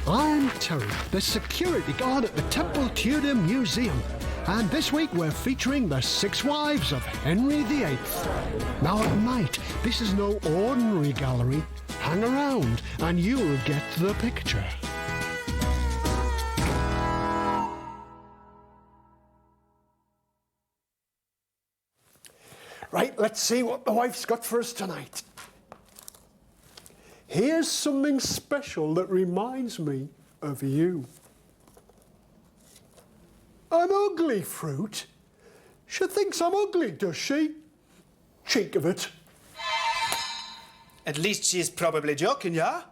I'm Terry, the security guard at the Temple Tudor Museum. And this week we're featuring the 6 wives of Henry VIII. Now at night, this is no ordinary gallery. Hang around and you'll get the picture. Right, let's see what the wife's got for us tonight. Here's something special that reminds me of you. An ugly fruit? She thinks I'm ugly, does she? Cheek of it. At least she's probably joking, yeah?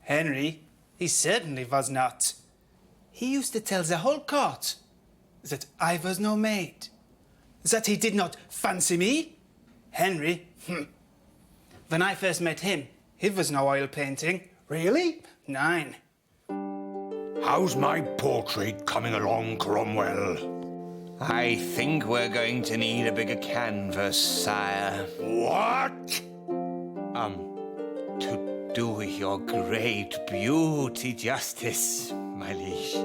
Henry, he certainly was not. He used to tell the whole court that I was no maid, that he did not fancy me. Henry, when I first met him, it was no oil painting. Really? 9. How's my portrait coming along, Cromwell? I think we're going to need a bigger canvas, sire. What? To do your great beauty justice, my liege.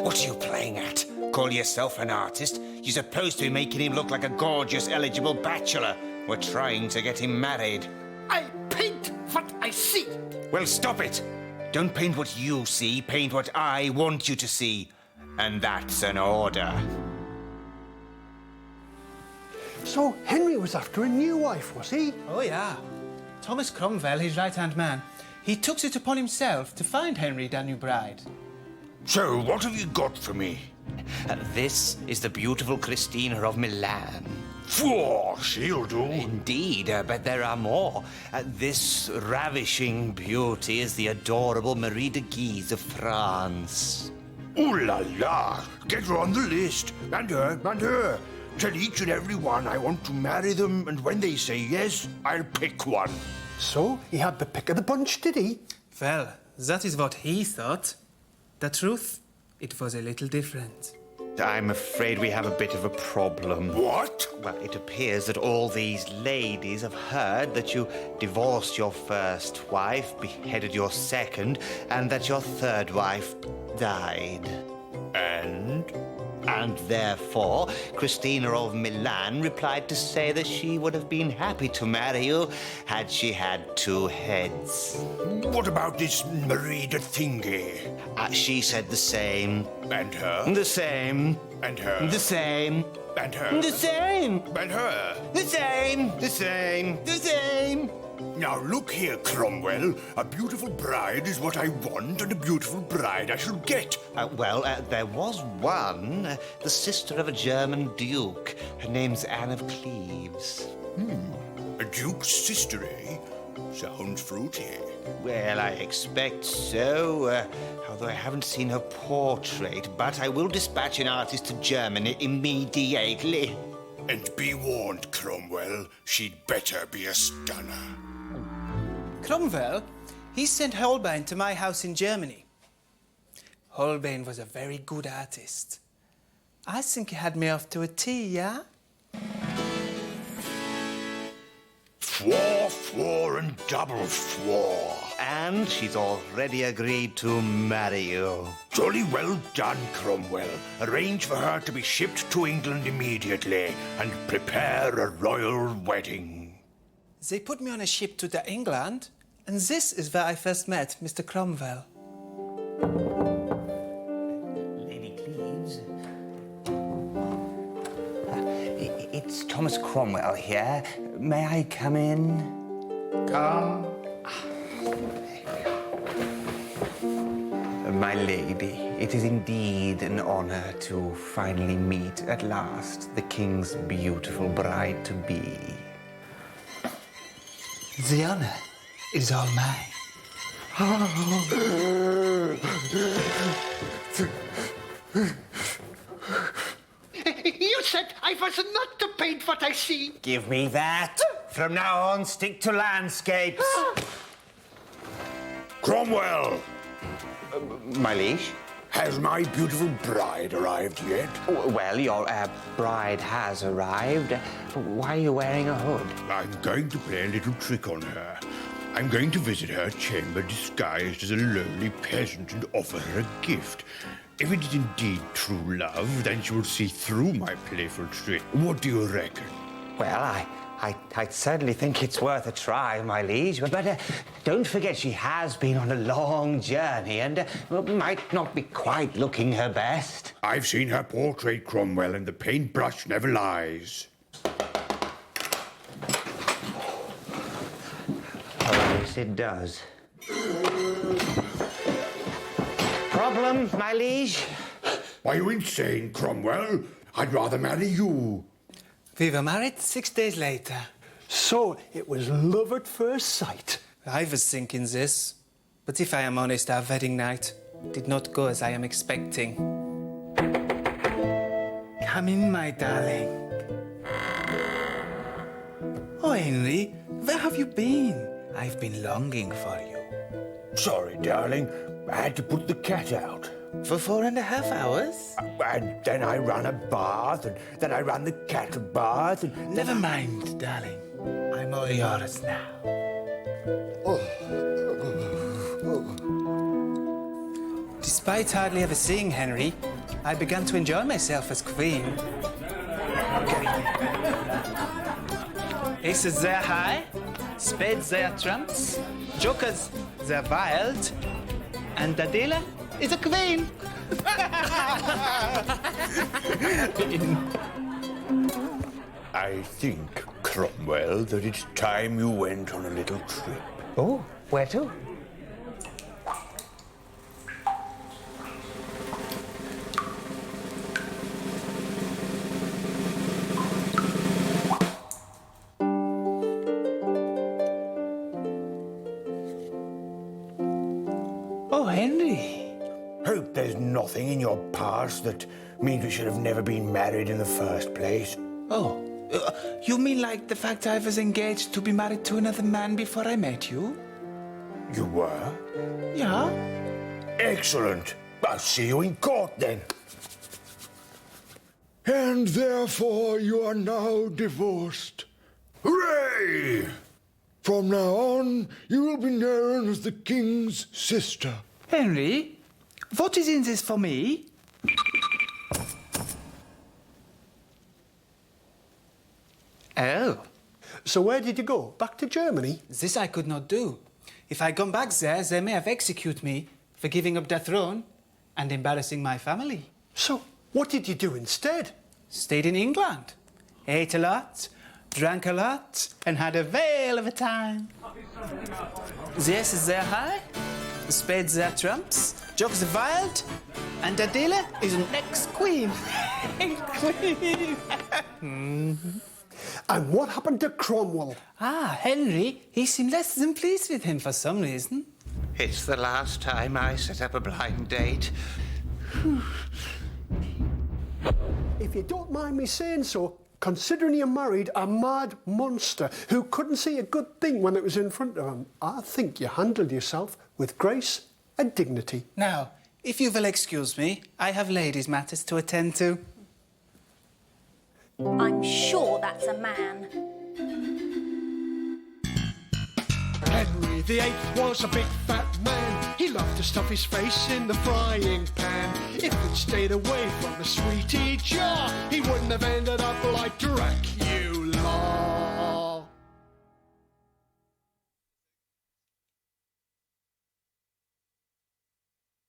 What are you playing at? Call yourself an artist? You're supposed to be making him look like a gorgeous, eligible bachelor. We're trying to get him married. I paint what I see. Well, stop it. Don't paint what you see, paint what I want you to see. And that's an order. So Henry was after a new wife, was he? Oh, yeah. Thomas Cromwell, his right-hand man, he took it upon himself to find Henry that new bride. So, what have you got for me? This is the beautiful Christina of Milan. Phew, she'll do. Indeed, but there are more. This ravishing beauty is the adorable Marie de Guise of France. Ooh la la! Get her on the list. And her, and her. Tell each and every one I want to marry them, and when they say yes, I'll pick one. So he had the pick of the bunch, did he? Well, that is what he thought. The truth, it was a little different. I'm afraid we have a bit of a problem. What? Well, it appears that all these ladies have heard that you divorced your first wife, beheaded your second, and that your third wife died. And therefore, Christina of Milan replied to say that she would have been happy to marry you had she had 2 heads. What about this Marie de Thingy? She said the same. And her? The same. And her? The same. And her? The same. And her? The same. The same. The same. Now look here, Cromwell. A beautiful bride is what I want, and a beautiful bride I shall get. There was one, the sister of a German duke. Her name's Anne of Cleeves. A duke's sister, eh? Sounds fruity. Well, I expect so, although I haven't seen her portrait, but I will dispatch an artist to Germany immediately. And be warned, Cromwell, she'd better be a stunner. Cromwell, he sent Holbein to my house in Germany. Holbein was a very good artist. I think he had me off to a tea, yeah? 4, and double 4. And she's already agreed to marry you. Jolly well done, Cromwell. Arrange for her to be shipped to England immediately and prepare a royal wedding. They put me on a ship to the England, and this is where I first met Mr. Cromwell. Lady Cleeves. It's Thomas Cromwell here. May I come in? Come. My lady, it is indeed an honor to finally meet at last the king's beautiful bride-to-be. The honor is all mine. You said I was not to paint what I see. Give me that. From now on, stick to landscapes. Cromwell! My liege? Has my beautiful bride arrived yet? Well, your bride has arrived. Why are you wearing a hood? I'm going to play a little trick on her. I'm going to visit her chamber disguised as a lowly peasant and offer her a gift. If it is indeed true love, then she will see through my playful trick. What do you reckon? Well, I certainly think it's worth a try, my liege. But don't forget she has been on a long journey and might not be quite looking her best. I've seen her portrait, Cromwell, and the paintbrush never lies. Oh, yes, it does. Problem, my liege? Are you insane, Cromwell? I'd rather marry you. We were married 6 days later. So it was love at first sight. I was thinking this, but if I am honest, our wedding night did not go as I am expecting. Come in, my darling. Oh, Henry, where have you been? I've been longing for you. Sorry, darling. I had to put the cat out. For 4.5 hours? And then I ran a bath, and then I ran the cat a bath, and... Never mind, darling. I'm all yours now. Despite hardly ever seeing Henry, I began to enjoy myself as queen. Aces they're high, spades they're trumps, jokers they're wild, and the dealer is a queen. I think, Cromwell, that it's time you went on a little trip. Oh, where to? Oh, Henry. Hope there's nothing in your past that means we should have never been married in the first place. Oh, you mean like the fact I was engaged to be married to another man before I met you? You were? Yeah. Excellent. I'll see you in court then. And therefore you are now divorced. Hooray! From now on, you will be known as the king's sister. Henry, what is in this for me? Oh. So where did you go? Back to Germany? This I could not do. If I come back there, they may have executed me for giving up the throne and embarrassing my family. So what did you do instead? Stayed in England, ate a lot, drank a lot, and had a whale of a time. The aces they're high, the spades they're trumps, jokes are wild, and the dealer is an ex-queen. Queen. And what happened to Cromwell? Ah, Henry, he seemed less than pleased with him for some reason. It's the last time I set up a blind date. If you don't mind me saying so, considering you married a mad monster who couldn't see a good thing when it was in front of him, I think you handled yourself with grace and dignity. Now, if you will excuse me, I have ladies' matters to attend to. I'm sure that's a man. Henry VIII was a big fat man. He loved to stuff his face in the frying pan. If he'd stayed away from the sweetie jar, he wouldn't have ended up like Dracula.